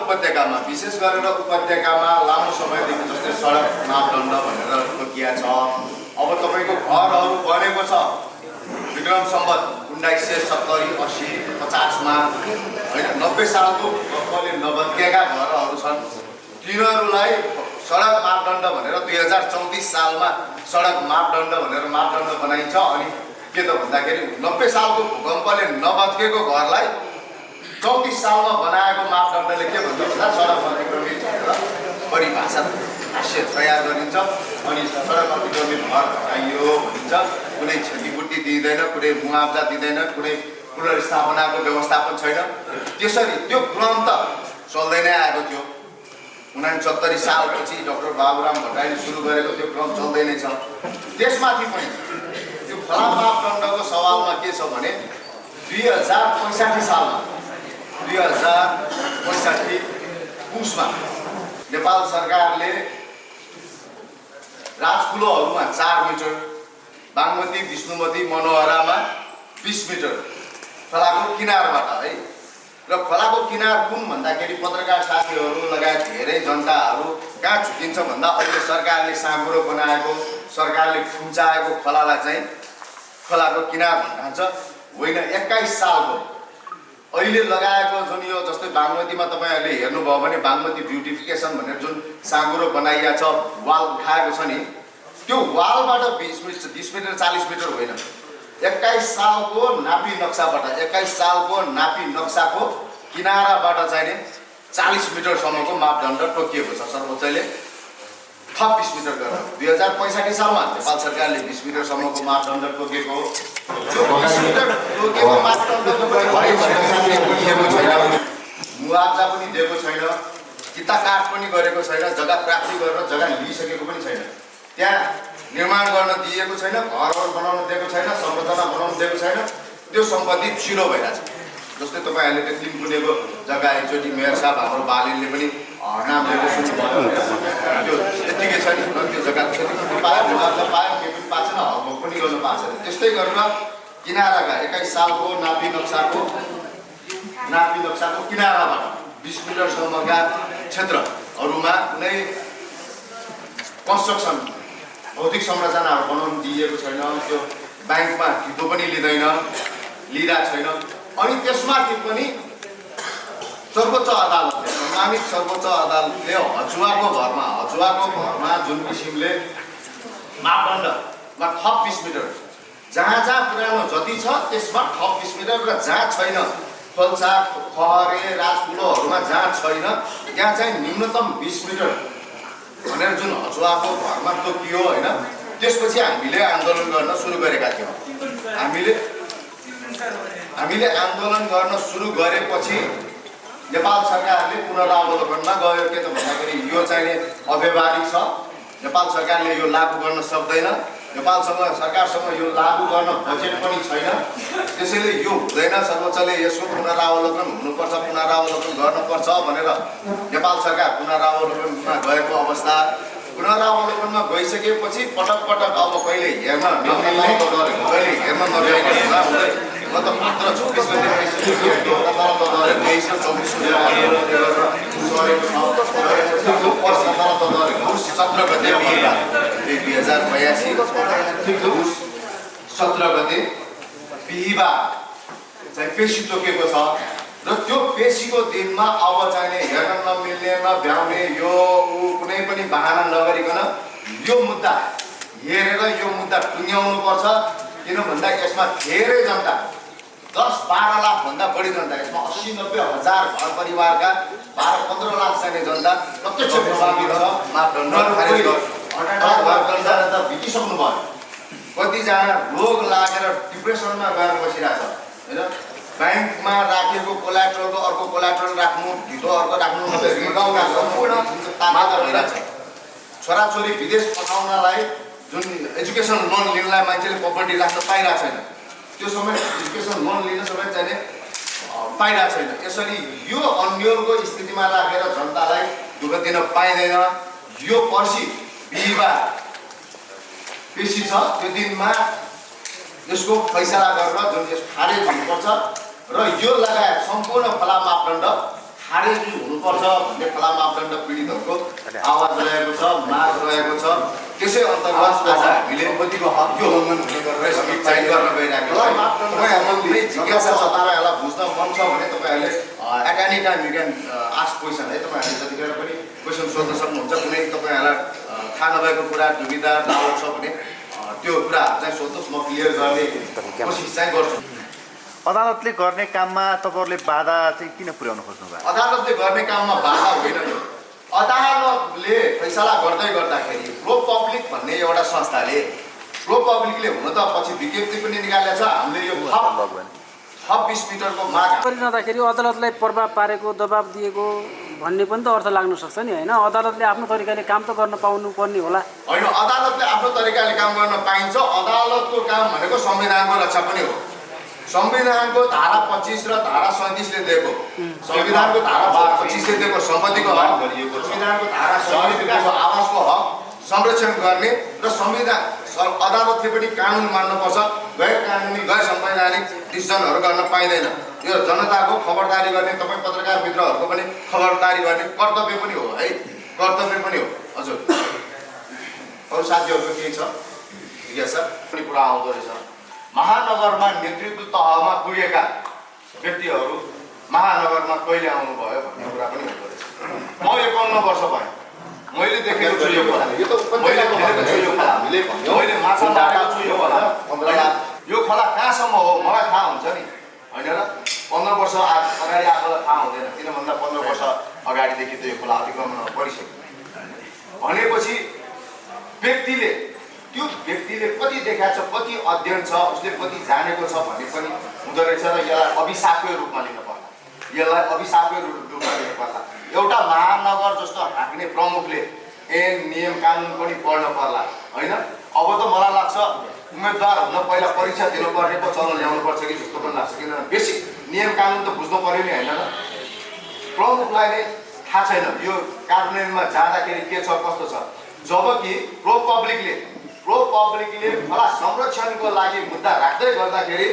उपत्यकामा विशेष गरेर उपत्यकामा लामो समयदेखि जस्तै सडक मापदण्ड भनेर तोकिया छ। अब तपाईँको घरहरू बनेको छ विक्रम सम्वत 1970, 80, 50मा होइन 90 सालको भूकम्पले नभत्किएका घरहरू छन्। तिनीहरूलाई सडक मापदण्ड भनेर 2034 सालमा सडक मापदण्ड भनेर मापदण्ड बनाइन्छ। अनि के त भन्दाखेरि 90 सालको भूकम्पले नभत्केको घरलाई 34 सालमा बनाएको मापदण्डले के भन्छ भन्दा सडक अतिक्रमित भनेर परिभाषा भाष्य तयार गरिन्छ। अनि सडक अतिक्रमित घर हटाइयो भनिन्छ। कुनै क्षतिपूर्ति दिँदैन, कुनै मुआवजा दिँदैन, कुनै पुनर्स्थापनाको व्यवस्था पनि छैन। त्यसरी त्यो क्रम त चल्दै नै आएको थियो। 69 सालपछि डाक्टर बाबुराम भट्टराईले सुरु गरेको त्यो क्रम चल्दै नै छ। त्यसमाथि पनि त्यो खला मापदण्डको सवालमा के छ भने 2065 सालमा 2065 पुसमा नेपाल सरकारले राजकुलोहरूमा 4 मिटर, बागमती, विष्णुमती, मनोहरामा 20 मिटर खोलाको किनारबाट है। र खोलाको किनार कुन भन्दाखेरि पत्रकार साथीहरू लगायत धेरै जनताहरू कहाँ झुकिन्छ भन्दा अहिले सरकारले साँघुरो बनाएको, सरकारले खुम्चाएको खोलालाई चाहिँ खोलाको किनार भन्छ। होइन 21 सालको अहिले लगाएको जुन यो जस्तै बागमतीमा तपाईँहरूले हेर्नुभयो भने बागमती ब्युटिफिकेसन भनेर जुन साँघुरो बनाइया छ, वाल उठाएको छ नि, त्यो वालबाट 20 मिटर 40 मिटर होइन। 21 सालको नापी नक्साबाट 21 सालको नापी नक्साको किनाराबाट चाहिँ 40 मिटरसम्मको मापदण्ड तोकिएको छ सर्वोच्चले। थप 20 मिटर गरेर 2065 सालमा नेपाल सरकारले 20 मिटरसम्मको मापदण्ड तोकेको हो। त्यो 20 मिटर तोकेको मापदण्डको मुआवजा पनि दिएको छैन, किता काट पनि गरेको छैन, जग्गा प्राप्ति गरेर जग्गा लिइसकेको पनि छैन, त्यहाँ निर्माण गर्न दिएको छैन, घरहरू बनाउन दिएको छैन, संरचना बनाउन दिएको छैन। त्यो सम्पत्ति छिरो भइरहेछ। जस्तै तपाईँहरूले त्यो तिनकुनेको जग्गा एकचोटि मेयर साहब हाम्रो बालिनले पनि नाम लिएको सुन्नुभयो। त्यो यत्तिकै छ नि, त्यो जग्गा क्षतिपूर्ति पायो, मुआवजा पायो, केही पनि पाएको छैन, हकहक पनि गर्न पाएको छैन। त्यस्तै गरेर किनाराका 21 सालको नापी नक्साको किनाराबाट 20 मिटरसम्मका क्षेत्रहरूमा कुनै कन्स्ट्रक्सन भौतिक संरचनाहरू बनाउन दिइएको छैन। त्यो ब्याङ्कमा ढितो पनि लिइरहेको छैन। अनि त्यसमाथि पनि सर्वोच्च अदालतले, सम्मानित सर्वोच्च अदालतले हचुवाको भरमा जुन किसिमले मापदण्डमा थप 20 मिटर, जहाँ पुरानो जति छ त्यसमा थप 20 मिटर, र जहाँ छैन खोल्सा, खहरे, राजकुलोहरूमा जहाँ छैन त्यहाँ चाहिँ न्यूनतम 20 मिटर भनेर जुन हचुवाको भरमा तोकियो होइन। त्यसपछि हामीले आन्दोलन गर्न सुरु गरेका थियौँ। हामीले आन्दोलन गर्न सुरु गरेपछि नेपाल सरकारले पुनरावलोकनमा गयो। के त भन्दाखेरि यो चाहिँ अव्यवहारिक छ, नेपाल सरकारले यो लागू गर्न सक्दैन, सरकारसँग यो लागू गर्न बजेट पनि छैन, त्यसैले यो हुँदैन, सर्वोच्चले यसको पुनरावलोकन हुनुपर्छ, पुनरावलोकन गर्नुपर्छ भनेर नेपाल सरकार पुनरावलोकनमा गएको अवस्था। पुनरावलोकनमा गइसकेपछि पटक अब कहिले हेर्न नमिल्ने, कहिले हेर्न नभ्याउने हुँदै गत मात्र 26 गते 17 गते बिहिबार चाहिँ पेशी तोकेको छ। र त्यो पेशीको दिनमा अब चाहिँ हेर्न नमिल्ने, नभ्याउने, यो कुनै पनि बहाना नगरिकन यो मुद्दा हेरेर यो मुद्दा टुङ्ग्याउनु पर्छ। किन भन्दा यसमा धेरै जनता 10-12 लाख भन्दा बढी जनता, यसमा 80-90 हजार घर परिवारका 12-15 लाख चाहिने जनता प्रत्यक्ष प्रभावित छ। मापदण्ड खारेज गर्दा बितिसक्नु भयो। कतिजना रोग लागेर डिप्रेसनमा गएर बसिरहेछ होइन। ब्याङ्कमा राखेको कोलाट्रलको अर्को कोलाट्रल राख्नु, ढितो अर्को राख्नु, गाउँमा सम्पूर्ण तामादा भइरहेछ। छोराछोरी विदेश पठाउनलाई जुन एजुकेसन लोन लिनलाई मान्छेले प्रपर्टी राख्न पाइरहेको छैन, त्यो समय एजुकेसन लोन लिन समेत चाहिँ पाइरहेको छैन। यसरी यो अन्यलको स्थितिमा राखेर जनतालाई दुःख दिन पाइँदैन। यो पर्सि बिहिबार पेशी छ, त्यो दिनमा यसको फैसला गरेर जुन यस खारेज हुनुपर्छ र यो लगायत सम्पूर्ण खोला मापदण्ड खारेजी हुनुपर्छ भन्ने खुला मापदण्ड पीडितहरूको आवाज रहेको छ, माग रहेको छ। त्यसै अन्तर्गत आज हामीले कतिको हक यो उल्लङ्घन हुने गरेर चाहिँ गर्न गइरहेको छ। तपाईँहरूलाई जिज्ञासा छ, तपाईँहरूलाई बुझ्न मन छ भने तपाईँहरूले at any time you can ask question है। तपाईँहरूले जतिखेर पनि क्वेसन सोध्न सक्नुहुन्छ। कुनै तपाईँहरूलाई थाहा नभएको कुरा, दुविधा, डाउट छ भने त्यो कुराहरू चाहिँ सोध्नुहोस्, म क्लियर गर्ने कोसिस चाहिँ गर्छु। अदालतले गर्ने काममा तपाईँहरूले बाधा चाहिँ किन पुर्याउन खोज्नुभयो? अदालतले गर्ने काममा बाधा होइन यो। अदालतले फैसला गर्दै गर्दाखेरि प्रो पब्लिक भन्ने एउटा संस्थाले प्रो पब्लिकले हुन त पछि विज्ञप्ति पनि निकालेको छ। हामीले यो थप 20 मिटरको माग गरिरहँदाखेरि अदालतलाई प्रभाव पारेको, दबाब दिएको भन्ने पनि त अर्थ लाग्न सक्छ नि होइन? अदालतले आफ्नो तरिकाले काम त गर्न पाउनु पर्ने होला होइन। अदालतले आफ्नो तरिकाले काम गर्न पाइन्छ। अदालतको काम भनेको संविधानको रक्षा पनि हो। संविधानको धारा 25 र धारा 37ले दिएको, संविधानको धारा 25ले दिएको सम्पत्तिको हक गरिएको, संविधानको धारा 37को आवासको हक संरक्षण गर्ने र संविधान अदालतले पनि कानुन मान्नुपर्छ। गैर कानुनी, गैर संवैधानिक डिसिजनहरू गर्न पाइँदैन। यो जनताको खबरदारी गर्ने, तपाईँ पत्रकार मित्रहरूको पनि खबरदारी गर्ने कर्तव्य पनि हो है, कर्तव्य पनि हो। हजुर, अरू साथीहरूको के छ जिज्ञासा पनि कुरा आउँदो रहेछ। महानगरमा नेतृत्व तहमा पुगेका व्यक्तिहरू महानगरमा कहिले आउनुभयो भन्ने कुरा पनि हुँदो रहेछ। म 51 वर्ष भएँ, मैले देखेको छु यो खोला, मैले देखेको छु यो खोला, मैले माछा मारेको छु यो खोला। यो खोला कहाँसम्म हो मलाई थाहा हुन्छ नि होइन र? 15 वर्ष अगाडि आएकोलाई थाहा हुँदैन, किन भन्दा 15 वर्ष अगाडिदेखि त यो खोला अतिक्रमण परिसक्यो। भनेपछि त्यो व्यक्तिले कति देखाएको छ, कति अध्ययन छ, उसले कति जानेको छ भन्ने पनि हुँदो रहेछ। र यसलाई अभिशापकै रूपमा लिनु पर्ला, यसलाई अभिशापकै रूपमा लिनु पर्ला। एउटा महानगर जस्तो हाँक्ने प्रमुखले नियम कानुन पनि पढ्न पर्ला होइन? अब त मलाई लाग्छ उम्मेदवार हुन पहिला परीक्षा दिनुपर्ने पो चलन ल्याउनु पर्छ कि जस्तो पनि लाग्छ। किनभने बेसिक नियम कानुन त बुझ्नु पर्यो नि होइन र? प्रमुखलाई नै थाहा छैन यो कार्यान्वयनमा जाँदाखेरि के छ कस्तो छ। जबकि प्रो पब्लिकले खोला संरक्षणको लागि मुद्दा राख्दै गर्दाखेरि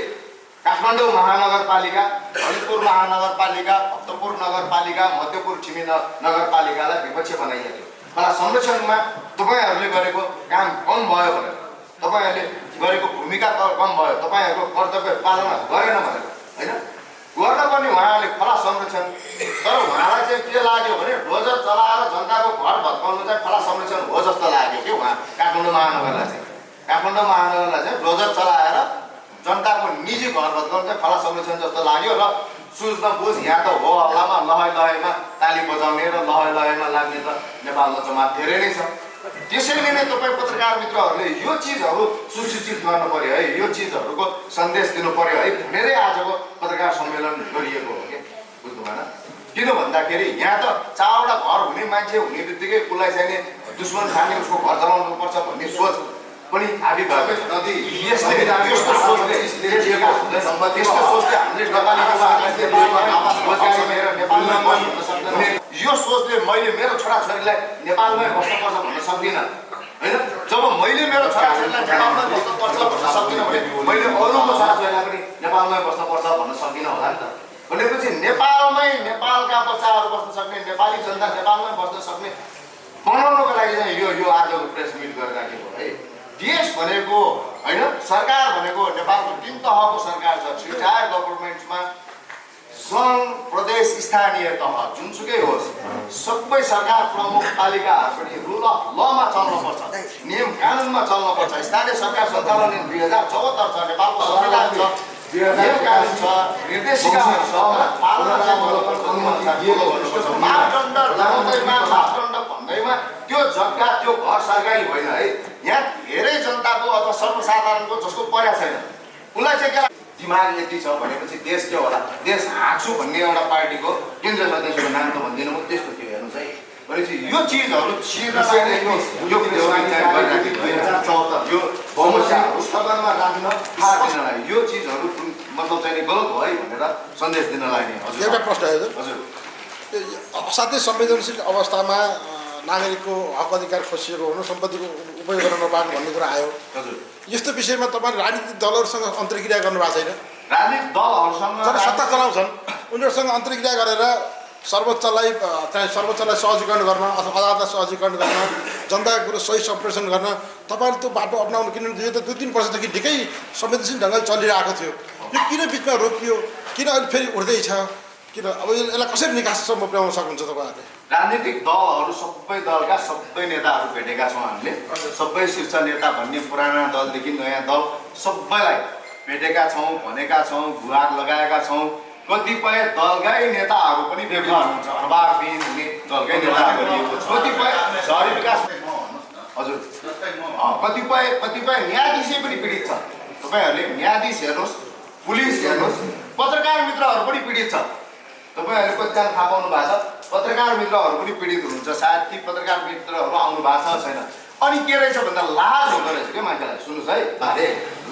काठमाडौँ महानगरपालिका, ललितपुर महानगरपालिका, भक्तपुर नगरपालिका, मध्यपुर छिमी नगरपालिकालाई विपक्ष बनाइएको। खोला संरक्षणमा तपाईँहरूले गरेको काम कम भयो भनेर, तपाईँहरूले गरेको भूमिका कम भयो, तपाईँहरूको कर्तव्य पालना गरेन भनेर होइन? गर्न पनि उहाँहरूले खोला संरक्षण, तर उहाँलाई चाहिँ के लाग्यो भने डोजर चलाएर जनताको घर भत्काउनु चाहिँ खोला संरक्षण हो जस्तो लाग्यो कि उहाँ काठमाडौँ महानगरलाई चाहिँ डोजर चलाएर जनताको निजी घर भत्काउनु चाहिँ खोला संरक्षण जस्तो लाग्यो। र सुझ्न बुझ यहाँ त हो हल्लामा लहैमा ताली बजाउने र लहैमा लाग्ने त नेपालमा जमात धेरै नै छ। त्यसैले नै तपाईँ पत्रकार मित्रहरूले यो चिजहरू सुसूचित गर्नु पर्यो है, यो चिजहरूको सन्देश दिनु पर्यो है भनेरै आजको पत्रकार सम्मेलन गरिएको हो कि बुझ्नु भएन? किन भन्दाखेरि यहाँ त 4वटा घर हुने मान्छे हुने बित्तिकै उसलाई चाहिँ दुश्मन खाने, उसको घर जलाउनु पर्छ भन्ने सोच पनि हाबी भएको छ। यस्तो सोचले हामीले नेपाली यो सोचले मैले मेरो छोराछोरीलाई नेपालमै बस्नुपर्छ भन्न सक्दिनँ होइन? जब मैले मेरो छोराछोरीलाई नेपालमै बस्नुपर्छ भन्न सक्दिनँ भने मैले अरूको छोराछोरीलाई पनि नेपालमै बस्नुपर्छ भन्न सक्दिनँ होला नि त। भनेपछि नेपालमै नेपालका बच्चाहरू बस्न सक्ने, नेपाली जनता नेपालमै बस्न सक्ने बनाउनको लागि चाहिँ यो आजको प्रेस मिट गरिराखेको है। देश भनेको होइन, सरकार भनेको नेपालको 3 तहको सरकार छ। 3 टायर गभर्मेन्ट्समा सङ्घ, प्रदेश, स्थानीय तह जुनसुकै होस्, सबै सरकार प्रमुख पालिकाहरू पनि रुल अफ लमा चल्नुपर्छ, नियम कानुनमा चल्नुपर्छ। स्थानीय सरकार सञ्चालन ऐन 2074 छ, नेपालको संविधान छ, नियम कानुन छ, निर्देशिकाहरू छ, पालना मापदण्ड लगाउँदैमा, मापदण्ड भन्दैमा त्यो जग्गा, त्यो घर सरकारी होइन है। यहाँ धेरै जनताको अथवा सर्वसाधारणको जसको पर्या छैन उसलाई चाहिँ के दिमाग यति छ भनेपछि देश के होला, देश हाँक्छु भन्ने एउटा पार्टीको केन्द्रीय सदस्यको नाम त भन्दिनँ म, त्यस्तो थियो हेर्नुहोस् है। भनेपछि यो चिजहरू यो समस्याहरू सदनमा राख्न थाहा दिनलाई यो चिजहरू मतलब चाहिँ गलत हो है भनेर सन्देश दिनलाई नै। हजुर, एउटा प्रश्न है हजुर। साथै संवेदनशील अवस्थामा नागरिकको हक अधिकार खोसिएको हुनु, सम्पत्तिको उपयोग गर्न नपाउनु भन्ने कुरा आयो। हजुर, यस्तो विषयमा तपाईँ राजनीतिक दलहरूसँग अन्तर्क्रिया गर्नुभएको छैन? राजनीतिक दलहरूसँग जब सत्ता चलाउँछन् उनीहरूसँग अन्तर्क्रिया गरेर सर्वोच्चलाई सहजीकरण गर्न अथवा अदालतलाई सहजीकरण गर्न जनताको कुरो सही सम्प्रेषण गर्न तपाईँले त्यो बाटो अप्नाउनु किनभने यो त 2-3 वर्षदेखि निकै संवेदनशील ढङ्गले चलिरहेको थियो यो किन बिचमा रोकियो किन अहिले फेरि उठ्दैछ किन अब यसलाई कसरी निकाससम्म पुर्याउन सक्नुहुन्छ तपाईँहरूले राजनीतिक दलहरू सबै दलका सबै नेताहरू भेटेका छौँ हामीले सबै शीर्ष नेता भन्ने पुराना दलदेखि नयाँ दल सबैलाई भेटेका छौँ भनेका छौँ गुहार लगाएका छौँ कतिपय दलकै नेताहरू पनि बेग्ला हुनुहुन्छ अभावविहीन हुने दलकै नेताहरू गरिएको छ कतिपय शहरी विकास हजुर कतिपय न्यायाधीश पनि पीडित छ तपाईँहरूले न्यायाधीश हेर्नुहोस् पुलिस हेर्नुहोस् पत्रकार मित्रहरू पनि पीडित छ तपाईँहरूले कतिजना थाहा पाउनु भएको छ पत्रकार मित्रहरू पनि पीडित हुनुहुन्छ सायद ती पत्रकार मित्रहरू आउनु भएको छ छैन अनि के रहेछ भन्दा लाज हुँदो रहेछ क्या मान्छेलाई सुन्नुहोस् है अरे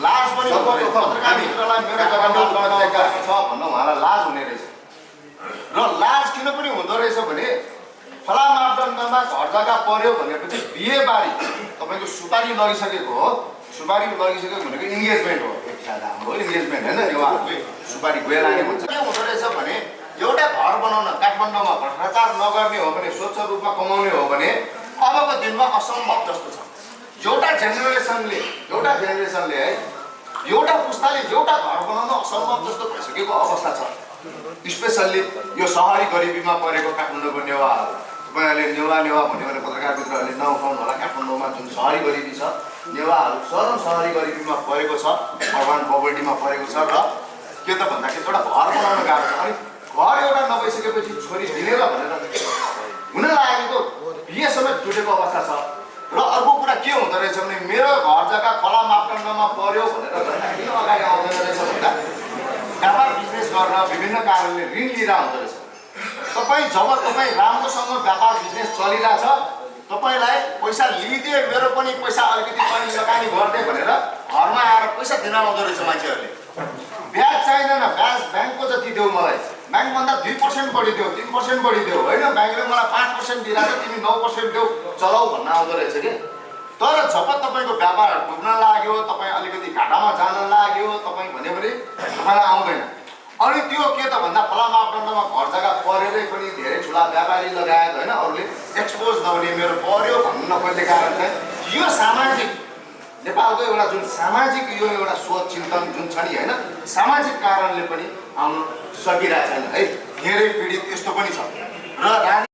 लाज पनि पत्रकार मित्रलाई मेरो जग्गामा लगाएको छ भन्नु उहाँलाई लाज हुने रहेछ र लाज किन पनि हुँदो रहेछ भने फला मापदण्डमा घर जग्गा पर्यो भनेपछि बिहेबारी तपाईँको सुपारी लगिसकेको हो सुपारी लगिसकेको भनेको इन्गेजमेन्ट हो एक खालको हाम्रो इन्गेजमेन्ट होइन उहाँहरूले सुपारी गएर लाने भन्छ के हुँदो रहेछ भने एउटा घर बनाउन काठमाडौँमा भ्रष्टाचार नगर्ने हो भने स्वच्छ रूपमा कमाउने हो भने अबको दिनमा असम्भव जस्तो छ एउटा जेनेरेसनले है एउटा पुस्ताले एउटा घर बनाउन असम्भव जस्तो भइसकेको अवस्था छ स्पेसल्ली यो सहरी गरिबीमा परेको काठमाडौँको नेवाहरू तपाईँहरूले नेवा भन्यो भने पत्रकार मित्रहरूले नउठाउनु होला काठमाडौँमा जुन सहरी गरिबी छ नेवाहरू चरम सहरी गरिबीमा परेको छ अर्बन पोभर्टीमा परेको छ र के त भन्दाखेरि एउटा घर बनाउन गाह्रो छ अनि घर एउटा नभइसकेपछि छोरी दिनेर भनेर हुन लागेको बिहे समेत टुटेको अवस्था छ र अर्को कुरा के हुँदो रहेछ भने मेरो घर जग्गा फला मापदण्डमा पर्यो भनेर किन अगाडि आउँदैन रहेछ भन्दा व्यापार बिजनेस गर्न विभिन्न कारणले ऋण लिएर हुँदो रहेछ जब तपाईँ राम्रोसँग व्यापार बिजनेस चलिरहेछ तपाईँलाई पैसा लिइदिए मेरो पनि पैसा अलिकति पनि लगानी गरिदिए भनेर घरमा आएर पैसा दिन आउँदो रहेछ मान्छेहरूले ब्याज चाहिँदैन ब्याङ्कको जति देऊ मलाई ब्याङ्कभन्दा 2% बढी देऊ 3% बढी देऊ होइन ब्याङ्कले मलाई 5% दिइरहेको तिमी 9% देऊ चलाऊ भन्न आउँदो रहेछ कि तर जब तपाईँको व्यापार डुब्न लाग्यो तपाईँ अलिकति घाटामा जान लाग्यो तपाईँ भन्यो भने तपाईँलाई आउँदैन अनि त्यो के त भन्दा फला मापदण्डमा घर जग्गा परेरै पनि धेरै ठुला व्यापारी लगायत होइन अरूले एक्सपोज नहुने मेरो पर्यो भन्नु नपर्ने कारण चाहिँ यो सामाजिक नेपालको एउटा जुन सामाजिक यो एउटा सोच चिन्तन जुन छ नि होइन सामाजिक कारणले पनि आउनु सकिरहेको छैन है धेरै पीडित यस्तो पनि छ र